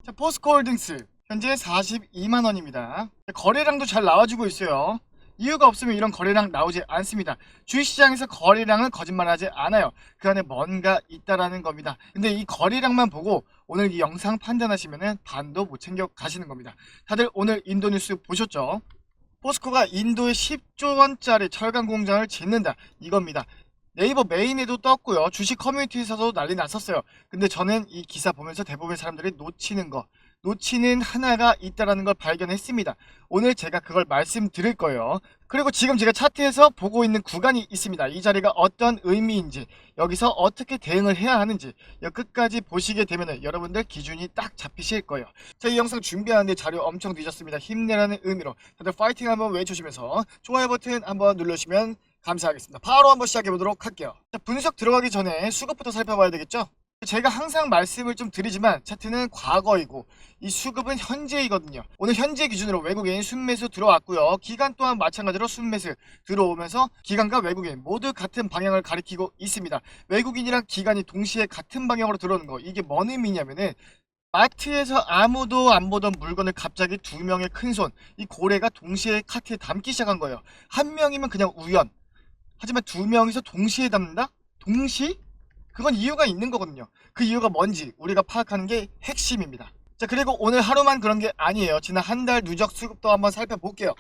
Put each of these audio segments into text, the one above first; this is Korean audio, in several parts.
자, 포스코홀딩스 현재 42만원입니다. 거래량도 잘 나와주고 있어요. 이유가 없으면 이런 거래량 나오지 않습니다. 주식시장에서 거래량은 거짓말하지 않아요. 그 안에 뭔가 있다라는 겁니다. 근데 이 거래량만 보고 오늘 이 영상 판단하시면은 반도 못 챙겨 가시는 겁니다. 다들 오늘 인도 뉴스 보셨죠? 포스코가 인도에 10조 원짜리 철강 공장을 짓는다 이겁니다. 네이버 메인에도 떴고요. 주식 커뮤니티에서도 난리 났었어요. 근데 저는 이 기사 보면서 대부분의 사람들이 놓치는 하나가 있다라는 걸 발견했습니다. 오늘 제가 그걸 말씀드릴 거예요. 그리고 지금 제가 차트에서 보고 있는 구간이 있습니다. 이 자리가 어떤 의미인지, 여기서 어떻게 대응을 해야 하는지 끝까지 보시게 되면 여러분들 기준이 딱 잡히실 거예요. 자, 이 영상 준비하는데 자료 엄청 늦었습니다. 힘내라는 의미로 다들 파이팅 한번 외쳐주시면서 좋아요 버튼 한번 눌러주시면 감사하겠습니다. 바로 한번 시작해 보도록 할게요. 자, 분석 들어가기 전에 수급부터 살펴봐야 되겠죠? 제가 항상 말씀을 좀 드리지만 차트는 과거이고 이 수급은 현재이거든요. 오늘 현재 기준으로 외국인 순매수 들어왔고요. 기간 또한 마찬가지로 순매수 들어오면서 기간과 외국인 모두 같은 방향을 가리키고 있습니다. 외국인이랑 기간이 동시에 같은 방향으로 들어오는 거, 이게 뭔 의미냐면은 마트에서 아무도 안 보던 물건을 갑자기 두 명의 큰손, 이 고래가 동시에 카트에 담기 시작한 거예요. 한 명이면 그냥 우연, 하지만 두 명이서 동시에 담는다? 동시? 그건 이유가 있는 거거든요. 그 이유가 뭔지 우리가 파악하는 게 핵심입니다. 자, 그리고 오늘 하루만 그런 게 아니에요. 지난 한 달 누적 수급도 한번 살펴볼게요.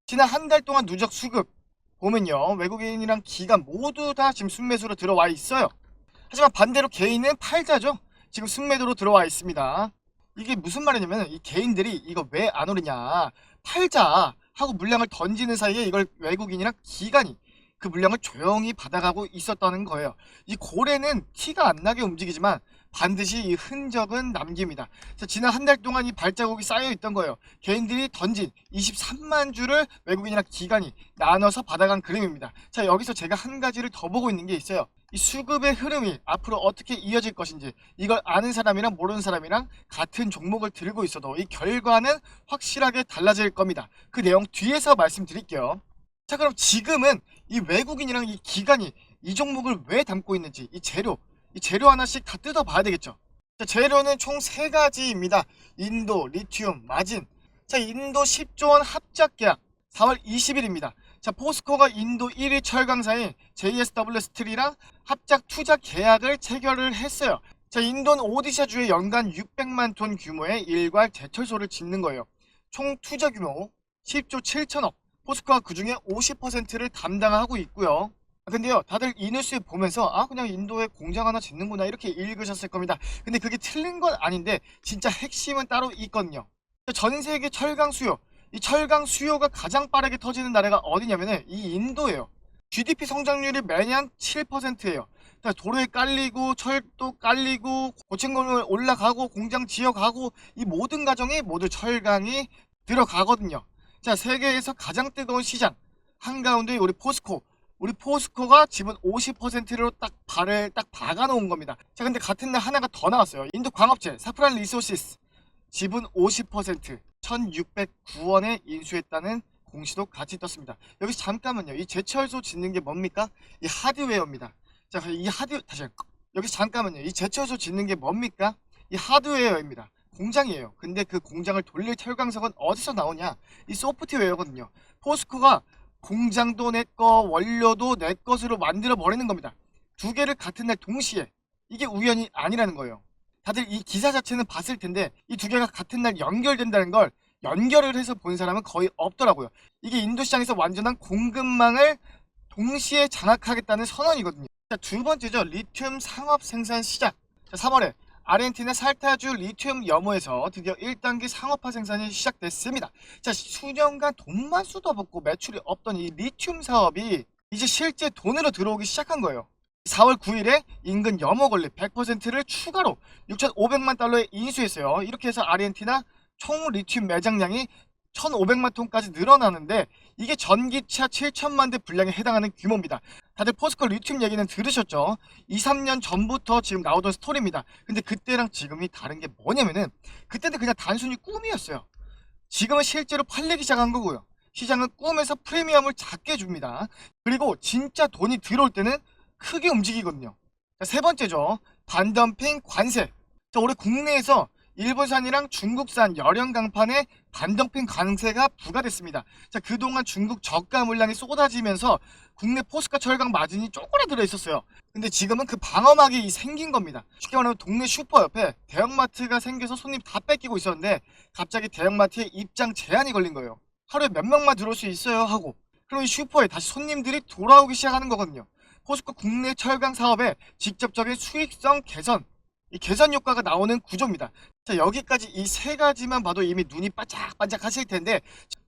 지난 한 달 동안 누적 수급 보면요, 외국인이랑 기관 모두 다 지금 순매수로 들어와 있어요. 하지만 반대로 개인은 팔자죠. 지금 순매도로 들어와 있습니다. 이게 무슨 말이냐면 이 개인들이 이거 왜 안 오르냐, 팔자 하고 물량을 던지는 사이에 이걸 외국인이랑 기관이 그 물량을 조용히 받아가고 있었다는 거예요. 이 고래는 티가 안 나게 움직이지만 반드시 이 흔적은 남깁니다. 자, 지난 한 달 동안 이 발자국이 쌓여 있던 거예요. 개인들이 던진 23만 주를 외국인이랑 기관이 나눠서 받아간 그림입니다. 자, 여기서 제가 한 가지를 더 보고 있는 게 있어요. 이 수급의 흐름이 앞으로 어떻게 이어질 것인지, 이걸 아는 사람이랑 모르는 사람이랑 같은 종목을 들고 있어도 이 결과는 확실하게 달라질 겁니다. 그 내용 뒤에서 말씀드릴게요. 자, 그럼 지금은 이 외국인이랑 이 기관이 이 종목을 왜 담고 있는지 이 재료 하나씩 다 뜯어 봐야 되겠죠. 자, 재료는 총 3가지입니다. 인도, 리튬, 마진. 자, 인도 10조 원 합작 계약 4월 20일입니다. 자, 포스코가 인도 1위 철강사인 JSW 스틸이랑 합작 투자 계약을 체결을 했어요. 자, 인도는 오디샤주에 연간 600만 톤 규모의 일괄 제철소를 짓는 거예요. 총 투자 규모 10조 7천억. 포스코가 그 중에 50%를 담당하고 있고요. 근데요, 다들 이 뉴스 보면서 그냥 인도에 공장 하나 짓는구나 이렇게 읽으셨을 겁니다. 근데 그게 틀린 건 아닌데 진짜 핵심은 따로 있거든요. 전 세계 철강 수요, 이 철강 수요가 가장 빠르게 터지는 나라가 어디냐면은 이 인도예요. GDP 성장률이 매년 7%예요. 도로에 깔리고 철도 깔리고 고층건물 올라가고 공장 지어가고 이 모든 과정이 모두 철강이 들어가거든요. 자, 세계에서 가장 뜨거운 시장 한가운데 우리 포스코가 지분 50%로 딱 발을 딱 박아놓은 겁니다. 자, 근데 같은 날 하나가 더 나왔어요. 인도 광업체 사프란 리소시스 지분 50% 1609원에 인수했다는 공시도 같이 떴습니다. 여기서 잠깐만요, 이 제철소 짓는 게 뭡니까? 이 하드웨어입니다. 자, 여기서 잠깐만요, 이 제철소 짓는 게 뭡니까? 이 하드웨어입니다. 공장이에요. 근데 그 공장을 돌릴 철강석은 어디서 나오냐? 이 소프트웨어거든요. 포스코가 공장도 내거, 원료도 내 것으로 만들어 버리는 겁니다. 두 개를 같은 날 동시에. 이게 우연이 아니라는 거예요. 다들 이 기사 자체는 봤을 텐데 이 두 개가 같은 날 연결된다는 걸 연결을 해서 본 사람은 거의 없더라고요. 이게 인도 시장에서 완전한 공급망을 동시에 장악하겠다는 선언이거든요. 자, 두 번째죠. 리튬 상업 생산 시작. 자, 3월에 아르헨티나 살타주 리튬 염호에서 드디어 1단계 상업화 생산이 시작됐습니다. 자, 수년간 돈만 쏟아붓고 매출이 없던 이 리튬 사업이 이제 실제 돈으로 들어오기 시작한 거예요. 4월 9일에 인근 염호 권리 100%를 추가로 6,500만 달러에 인수했어요. 이렇게 해서 아르헨티나 총 리튬 매장량이 1,500만 톤까지 늘어나는데 이게 전기차 7천만 대 분량에 해당하는 규모입니다. 다들 포스코 리튬 얘기는 들으셨죠? 2, 3년 전부터 지금 나오던 스토리입니다. 근데 그때랑 지금이 다른 게 뭐냐면은 그때는 그냥 단순히 꿈이었어요. 지금은 실제로 팔리기 시작한 거고요. 시장은 꿈에서 프리미엄을 작게 줍니다. 그리고 진짜 돈이 들어올 때는 크게 움직이거든요. 자, 세 번째죠. 반덤핑 관세. 자, 올해 국내에서 일본산이랑 중국산 열연 강판에 반덤핑 관세가 부과됐습니다. 자, 그동안 중국 저가 물량이 쏟아지면서 국내 포스코 철강 마진이 쪼그라들어 있었어요. 근데 지금은 그 방어막이 생긴 겁니다. 쉽게 말하면 동네 슈퍼 옆에 대형마트가 생겨서 손님 다 뺏기고 있었는데 갑자기 대형마트에 입장 제한이 걸린 거예요. 하루에 몇 명만 들어올 수 있어요 하고. 그럼 이 슈퍼에 다시 손님들이 돌아오기 시작하는 거거든요. 포스코 국내 철강 사업의 직접적인 수익성 개선, 이 개선 효과가 나오는 구조입니다. 자, 여기까지 이 세 가지만 봐도 이미 눈이 반짝반짝 하실 텐데,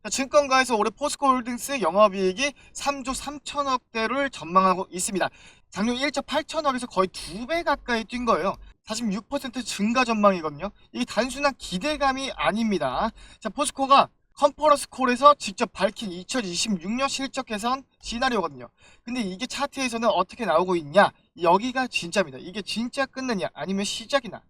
자, 증권가에서 올해 포스코홀딩스 영업이익이 3조 3천억대를 전망하고 있습니다. 작년 1조 8천억에서 거의 2배 가까이 뛴 거예요. 46% 증가 전망이거든요. 이게 단순한 기대감이 아닙니다. 자, 포스코가 컨퍼런스 콜에서 직접 밝힌 2026년 실적 개선 시나리오거든요. 근데 이게 차트에서는 어떻게 나오고 있냐? 여기가 진짜입니다. 이게 진짜 끝느냐 아니면 시작이나,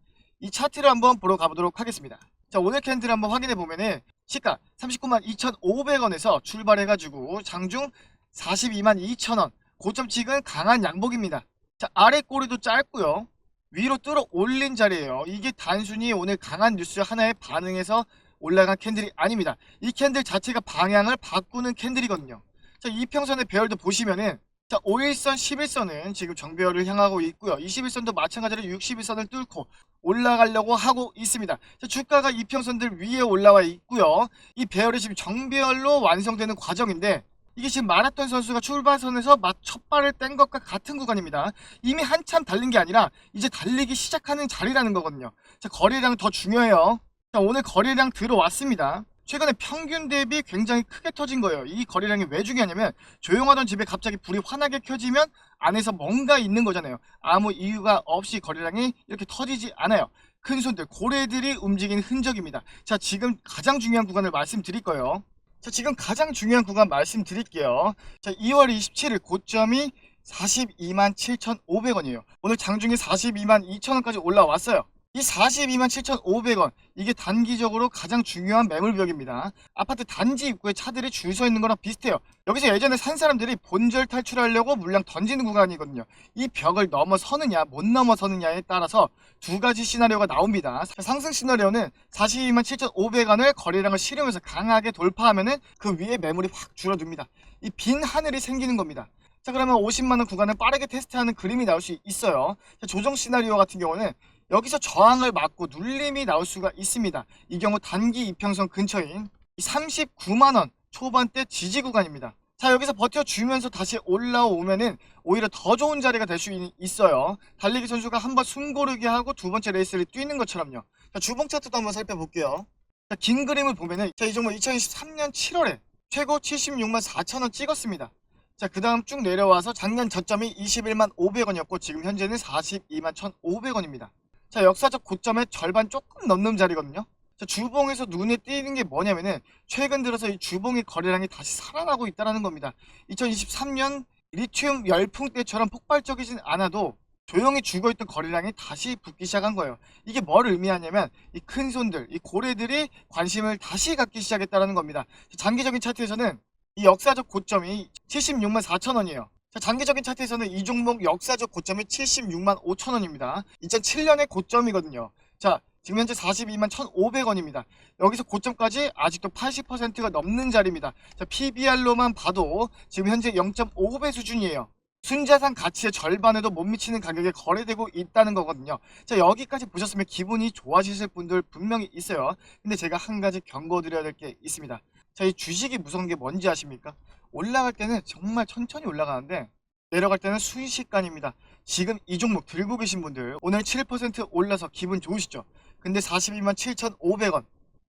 이 차트를 한번 보러 가보도록 하겠습니다. 자, 오늘 캔들 한번 확인해 보면은 시가 39만 2,500원에서 출발해가지고 장중 42만 2천원, 고점 찍은 강한 양복입니다. 자, 아래 꼬리도 짧고요, 위로 뚫어 올린 자리예요. 이게 단순히 오늘 강한 뉴스 하나에 반응해서 올라간 캔들이 아닙니다. 이 캔들 자체가 방향을 바꾸는 캔들이거든요. 자, 이평선의 배열도 보시면은, 자, 5일선, 11선은 지금 정배열을 향하고 있고요. 21선도 마찬가지로 61선을 뚫고 올라가려고 하고 있습니다. 자, 주가가 이평선들 위에 올라와 있고요. 이 배열이 지금 정배열로 완성되는 과정인데, 이게 지금 마라톤 선수가 출발선에서 막 첫 발을 뗀 것과 같은 구간입니다. 이미 한참 달린 게 아니라 이제 달리기 시작하는 자리라는 거거든요. 자, 거래량 더 중요해요. 자, 오늘 거래량 들어왔습니다. 최근에 평균 대비 굉장히 크게 터진 거예요. 이 거래량이 왜 중요하냐면, 조용하던 집에 갑자기 불이 환하게 켜지면 안에서 뭔가 있는 거잖아요. 아무 이유가 없이 거래량이 이렇게 터지지 않아요. 큰 손들, 고래들이 움직이는 흔적입니다. 자, 지금 가장 중요한 구간을 말씀드릴 거예요. 자, 지금 가장 중요한 구간 말씀드릴게요. 자, 2월 27일 고점이 42만 7,500원이에요. 오늘 장중에 42만 2천원까지 올라왔어요. 이 42만 7,500원, 이게 단기적으로 가장 중요한 매물벽입니다. 아파트 단지 입구에 차들이 줄 서 있는 거랑 비슷해요. 여기서 예전에 산 사람들이 본절 탈출하려고 물량 던지는 구간이거든요. 이 벽을 넘어서느냐 못 넘어서느냐에 따라서 두 가지 시나리오가 나옵니다. 상승 시나리오는 42만 7,500원을 거래량을 실으면서 강하게 돌파하면은 그 위에 매물이 확 줄어듭니다. 이 빈 하늘이 생기는 겁니다. 자, 그러면 50만원 구간을 빠르게 테스트하는 그림이 나올 수 있어요. 자, 조정 시나리오 같은 경우는 여기서 저항을 맞고 눌림이 나올 수가 있습니다. 이 경우 단기 이평선 근처인 39만원 초반대 지지 구간입니다. 자, 여기서 버텨주면서 다시 올라오면은 오히려 더 좋은 자리가 될 수 있어요. 달리기 선수가 한번 숨고르기 하고 두 번째 레이스를 뛰는 것처럼요. 자, 주봉 차트도 한번 살펴볼게요. 자, 긴 그림을 보면은, 자, 이 종목 2023년 7월에 최고 76만 4천원 찍었습니다. 자, 그 다음 쭉 내려와서 작년 저점이 21만 500원이었고 지금 현재는 42만 1,500원입니다. 자, 역사적 고점의 절반 조금 넘는 자리거든요. 자, 주봉에서 눈에 띄는 게 뭐냐면은, 최근 들어서 이 주봉의 거래량이 다시 살아나고 있다는 겁니다. 2023년 리튬 열풍 때처럼 폭발적이진 않아도 조용히 죽어있던 거래량이 다시 붙기 시작한 거예요. 이게 뭘 의미하냐면, 이 큰 손들, 이 고래들이 관심을 다시 갖기 시작했다는 겁니다. 장기적인 차트에서는 이 역사적 고점이 76만 4천원이에요. 자, 장기적인 차트에서는 이 종목 역사적 고점이 76만 5천원입니다. 2007년의 고점이거든요. 자, 지금 현재 42만 1,500원입니다. 여기서 고점까지 아직도 80%가 넘는 자리입니다. 자, PBR로만 봐도 지금 현재 0.5배 수준이에요. 순자산 가치의 절반에도 못 미치는 가격에 거래되고 있다는 거거든요. 자, 여기까지 보셨으면 기분이 좋아지실 분들 분명히 있어요. 근데 제가 한 가지 경고드려야 될 게 있습니다. 자, 이 주식이 무서운 게 뭔지 아십니까? 올라갈 때는 정말 천천히 올라가는데 내려갈 때는 순식간입니다. 지금 이 종목 들고 계신 분들 오늘 7% 올라서 기분 좋으시죠? 근데 42만 7,500원,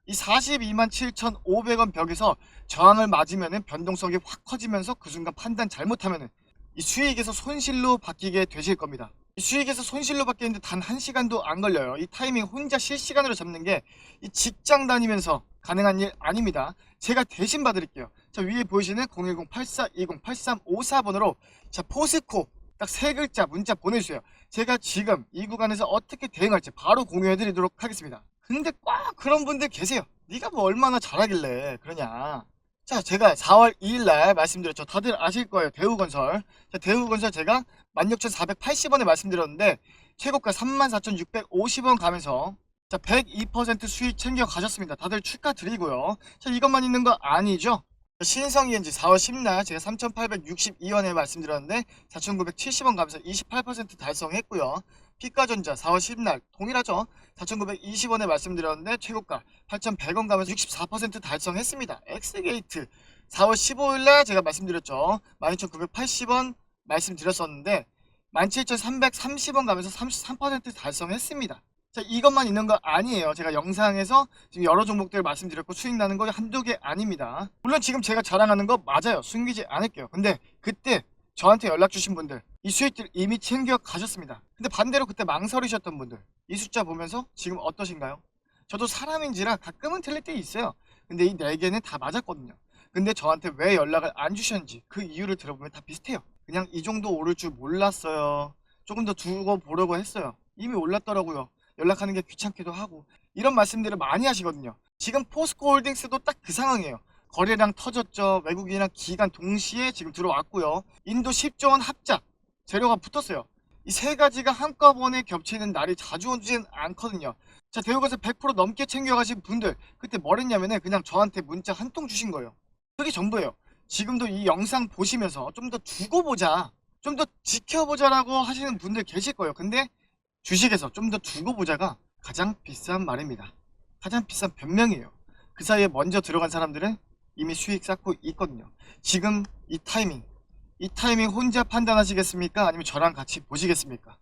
이 42만 7,500원 벽에서 저항을 맞으면 변동성이 확 커지면서 그 순간 판단 잘못하면 이 수익에서 손실로 바뀌게 되실 겁니다. 이 수익에서 손실로 바뀌는데 단 1시간도 안 걸려요. 이 타이밍 혼자 실시간으로 잡는 게 이 직장 다니면서 가능한 일 아닙니다. 제가 대신 봐드릴게요. 자, 위에 보이시는 010-8420-8354번으로 자, 포스코 딱 세 글자 문자 보내주세요. 제가 지금 이 구간에서 어떻게 대응할지 바로 공유해드리도록 하겠습니다. 근데 꽉 그런 분들 계세요. 네가 뭐 얼마나 잘하길래 그러냐. 자, 제가 4월 2일날 말씀드렸죠. 다들 아실 거예요. 대우건설. 자, 대우건설 제가 16,480원에 말씀드렸는데 최고가 34,650원 가면서 자, 102% 수익 챙겨 가셨습니다. 다들 축하드리고요. 자, 이것만 있는 거 아니죠? 신성ENG 4월 10날 제가 3,862원에 말씀드렸는데 4,970원 가면서 28% 달성했고요. 피카전자 4월 10날 동일하죠? 4,920원에 말씀드렸는데 최고가 8,100원 가면서 64% 달성했습니다. 엑스게이트 4월 15일날 제가 말씀드렸죠. 12,980원 말씀드렸었는데 17,330원 가면서 33% 달성했습니다. 자, 이것만 있는 거 아니에요. 제가 영상에서 지금 여러 종목들 말씀드렸고 수익 나는 거 한두 개 아닙니다. 물론 지금 제가 자랑하는 거 맞아요. 숨기지 않을게요. 근데 그때 저한테 연락 주신 분들 이 수익들 이미 챙겨 가셨습니다. 근데 반대로 그때 망설이셨던 분들 이 숫자 보면서 지금 어떠신가요? 저도 사람인지라 가끔은 틀릴 때 있어요. 근데 이 4개는 다 맞았거든요. 근데 저한테 왜 연락을 안 주셨는지 그 이유를 들어보면 다 비슷해요. 그냥 이 정도 오를 줄 몰랐어요. 조금 더 두고 보려고 했어요. 이미 올랐더라고요. 연락하는 게 귀찮기도 하고 이런 말씀들을 많이 하시거든요. 지금 포스코홀딩스도 딱 그 상황이에요. 거래량 터졌죠. 외국인이랑 기관 동시에 지금 들어왔고요. 인도 10조 원 합작 재료가 붙었어요. 이 세 가지가 한꺼번에 겹치는 날이 자주 오지는 않거든요. 자, 대우가서 100% 넘게 챙겨가신 분들 그때 뭘 했냐면은 그냥 저한테 문자 한 통 주신 거예요. 그게 전부예요. 지금도 이 영상 보시면서 좀 더 두고 보자, 좀 더 지켜보자라고 하시는 분들 계실 거예요. 근데 주식에서 좀 더 두고 보자가 가장 비싼 말입니다. 가장 비싼 변명이에요. 그 사이에 먼저 들어간 사람들은 이미 수익 쌓고 있거든요. 지금 이 타이밍 혼자 판단하시겠습니까? 아니면 저랑 같이 보시겠습니까?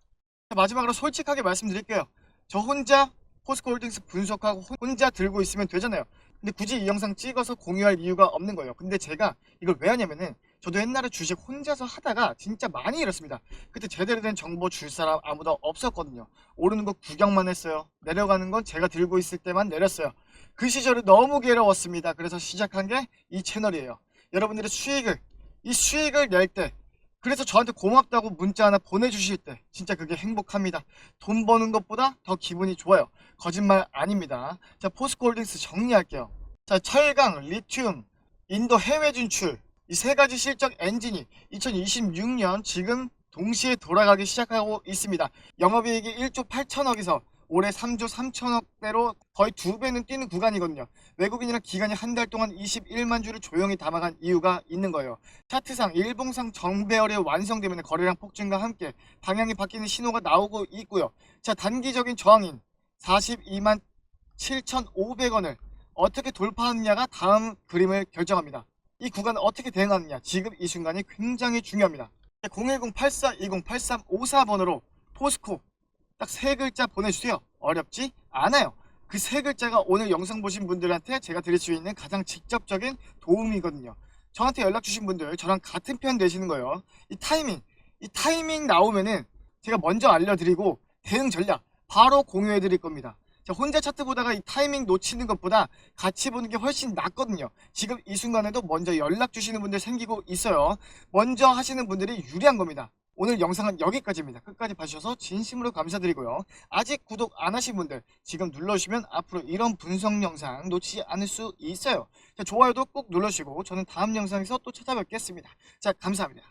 마지막으로 솔직하게 말씀드릴게요. 저 혼자 포스코홀딩스 분석하고 혼자 들고 있으면 되잖아요. 근데 굳이 이 영상 찍어서 공유할 이유가 없는 거예요. 근데 제가 이걸 왜 하냐면은 저도 옛날에 주식 혼자서 하다가 진짜 많이 잃었습니다. 그때 제대로 된 정보 줄 사람 아무도 없었거든요. 오르는 거 구경만 했어요. 내려가는 건 제가 들고 있을 때만 내렸어요. 그 시절이 너무 괴로웠습니다. 그래서 시작한 게 이 채널이에요. 여러분들의 수익을 낼 때, 그래서 저한테 고맙다고 문자 하나 보내주실 때 진짜 그게 행복합니다. 돈 버는 것보다 더 기분이 좋아요. 거짓말 아닙니다. 자, 포스코홀딩스 정리할게요. 자, 철강, 리튬, 인도 해외 진출 이 세 가지 실적 엔진이 2026년 지금 동시에 돌아가기 시작하고 있습니다. 영업이익이 1조 8천억에서 올해 3조 3천억대로 거의 2배는 뛰는 구간이거든요. 외국인이랑 기관이 한 달 동안 21만 주를 조용히 담아간 이유가 있는 거예요. 차트상 일봉상 정배열이 완성되면 거래량 폭증과 함께 방향이 바뀌는 신호가 나오고 있고요. 자, 단기적인 저항인 42만 7,500원을 어떻게 돌파하느냐가 다음 그림을 결정합니다. 이 구간을 어떻게 대응하느냐, 지금 이 순간이 굉장히 중요합니다. 010-8420-8354번으로 포스코 딱 3글자 보내주세요. 어렵지 않아요. 그 3글자가 오늘 영상 보신 분들한테 제가 드릴 수 있는 가장 직접적인 도움이거든요. 저한테 연락 주신 분들 저랑 같은 편 되시는 거예요. 이 타이밍 나오면은 제가 먼저 알려드리고 대응 전략 바로 공유해 드릴 겁니다. 자, 혼자 차트 보다가 이 타이밍 놓치는 것보다 같이 보는 게 훨씬 낫거든요. 지금 이 순간에도 먼저 연락 주시는 분들 생기고 있어요. 먼저 하시는 분들이 유리한 겁니다. 오늘 영상은 여기까지입니다. 끝까지 봐주셔서 진심으로 감사드리고요. 아직 구독 안 하신 분들 지금 눌러주시면 앞으로 이런 분석 영상 놓치지 않을 수 있어요. 자, 좋아요도 꼭 눌러주시고 저는 다음 영상에서 또 찾아뵙겠습니다. 자, 감사합니다.